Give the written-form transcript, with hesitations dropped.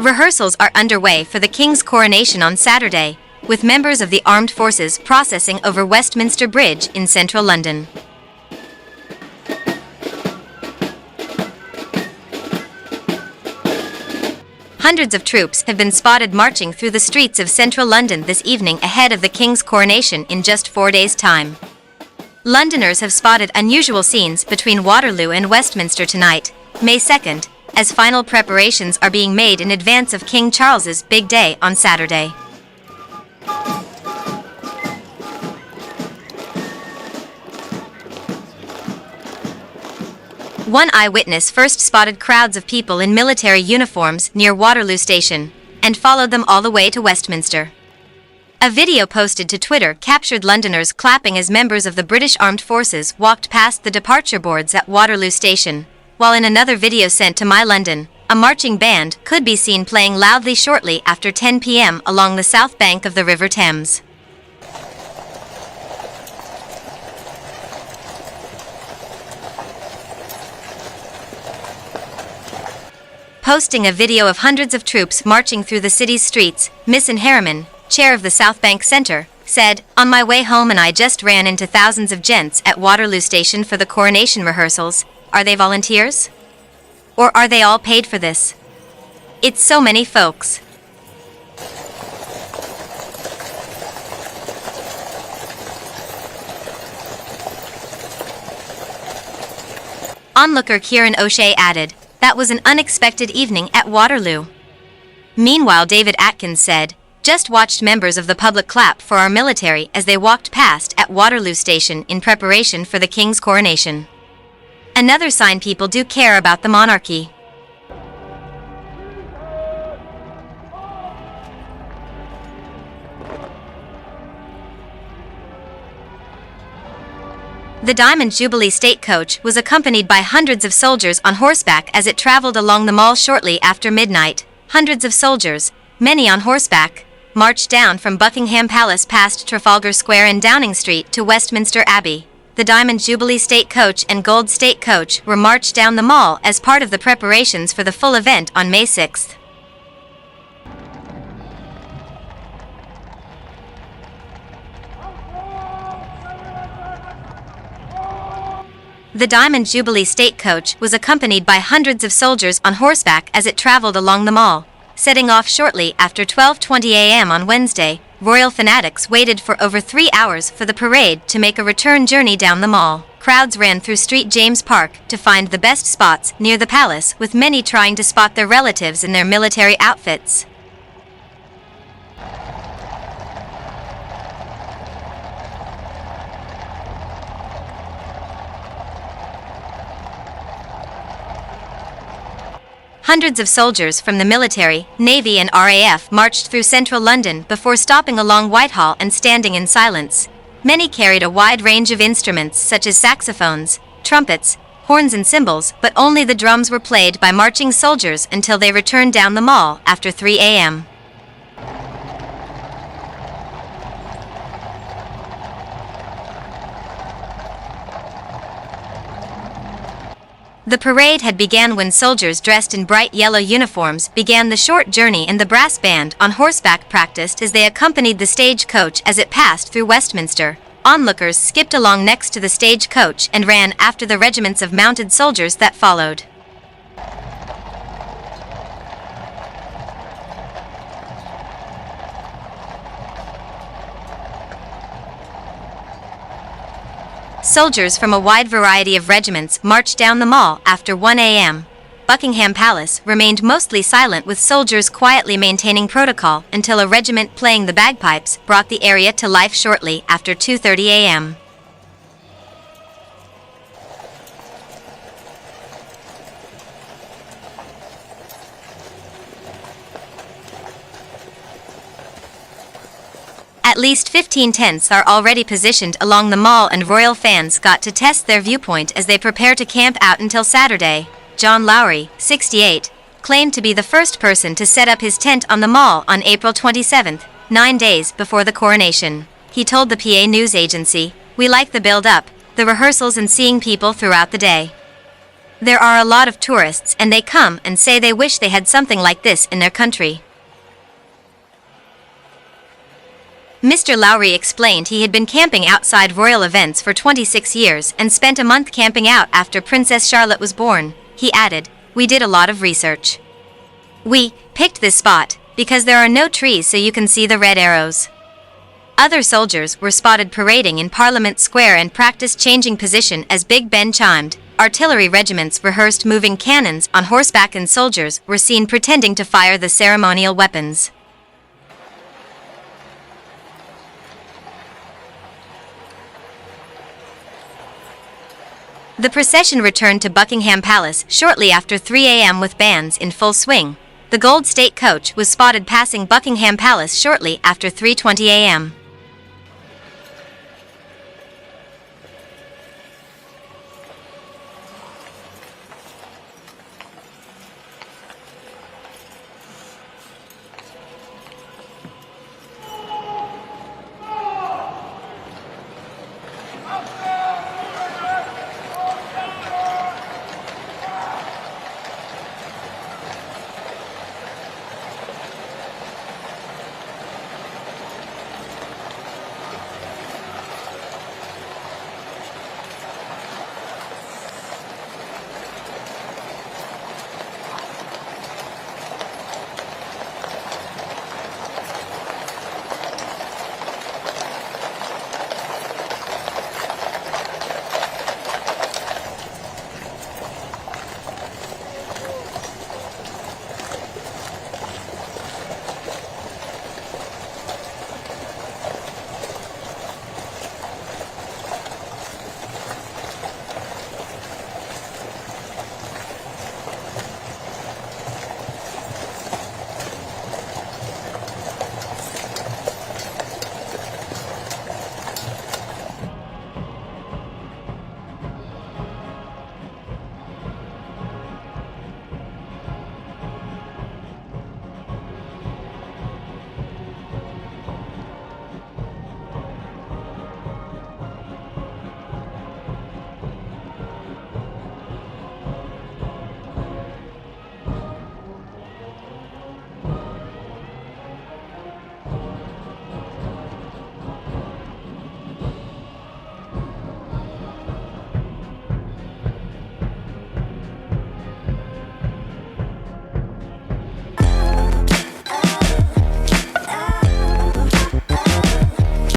Rehearsals are underway for the King's coronation on Saturday, with members of the armed forces processing over Westminster Bridge in central London. Hundreds of troops have been spotted marching through the streets of central London this evening ahead of the King's coronation in just 4 days' time. Londoners have spotted unusual scenes between Waterloo and Westminster tonight, May 2nd, as final preparations are being made in advance of King Charles's big day on Saturday. One eyewitness first spotted crowds of people in military uniforms near Waterloo Station, and followed them all the way to Westminster. A video posted to Twitter captured Londoners clapping as members of the British Armed Forces walked past the departure boards at Waterloo Station, while in another video sent to My London, a marching band could be seen playing loudly shortly after 10 p.m. along the south bank of the River Thames. Posting a video of hundreds of troops marching through the city's streets, Miss Harriman, chair of the South Bank Centre, said, "On my way home and I just ran into thousands of gents at Waterloo Station for the coronation rehearsals. Are they volunteers? Or are they all paid for this? It's so many folks." Onlooker Kieran O'Shea added, "That was an unexpected evening at Waterloo." Meanwhile, David Atkins said, "Just watched members of the public clap for our military as they walked past at Waterloo Station in preparation for the King's coronation. Another sign people do care about the monarchy." The Diamond Jubilee State Coach was accompanied by hundreds of soldiers on horseback as it traveled along the Mall shortly after midnight. Hundreds of soldiers, many on horseback, marched down from Buckingham Palace past Trafalgar Square and Downing Street to Westminster Abbey. The Diamond Jubilee State Coach and Gold State Coach were marched down the Mall as part of the preparations for the full event on May 6th. The Diamond Jubilee State Coach was accompanied by hundreds of soldiers on horseback as it traveled along the Mall. Setting off shortly after 12:20 a.m. on Wednesday, royal fanatics waited for over 3 hours for the parade to make a return journey down the Mall. Crowds ran through St. James Park to find the best spots near the palace, with many trying to spot their relatives in their military outfits. Hundreds of soldiers from the military, Navy and RAF marched through central London before stopping along Whitehall and standing in silence. Many carried a wide range of instruments such as saxophones, trumpets, horns and cymbals, but only the drums were played by marching soldiers until they returned down the Mall after 3 a.m. The parade had began when soldiers dressed in bright yellow uniforms began the short journey, and the brass band on horseback practiced as they accompanied the stagecoach as it passed through Westminster. Onlookers skipped along next to the stagecoach and ran after the regiments of mounted soldiers that followed. Soldiers from a wide variety of regiments marched down the Mall after 1 a.m. Buckingham Palace remained mostly silent, with soldiers quietly maintaining protocol until a regiment playing the bagpipes brought the area to life shortly after 2:30 a.m. At least 15 tents are already positioned along the Mall, and royal fans got to test their viewpoint as they prepare to camp out until Saturday. John Lowry, 68, claimed to be the first person to set up his tent on the Mall on April 27, 9 days before the coronation. He told the PA news agency, "We like the build-up, the rehearsals and seeing people throughout the day. There are a lot of tourists and they come and say they wish they had something like this in their country. Mr. Lowry explained he had been camping outside royal events for 26 years and spent a month camping out after Princess Charlotte was born. He added, "We did a lot of research. We picked this spot because there are no trees so you can see the red arrows." Other soldiers were spotted parading in Parliament Square and practiced changing position as Big Ben chimed. Artillery regiments rehearsed moving cannons on horseback and soldiers were seen pretending to fire the ceremonial weapons. The procession returned to Buckingham Palace shortly after 3 a.m. with bands in full swing. The Gold State Coach was spotted passing Buckingham Palace shortly after 3:20 a.m.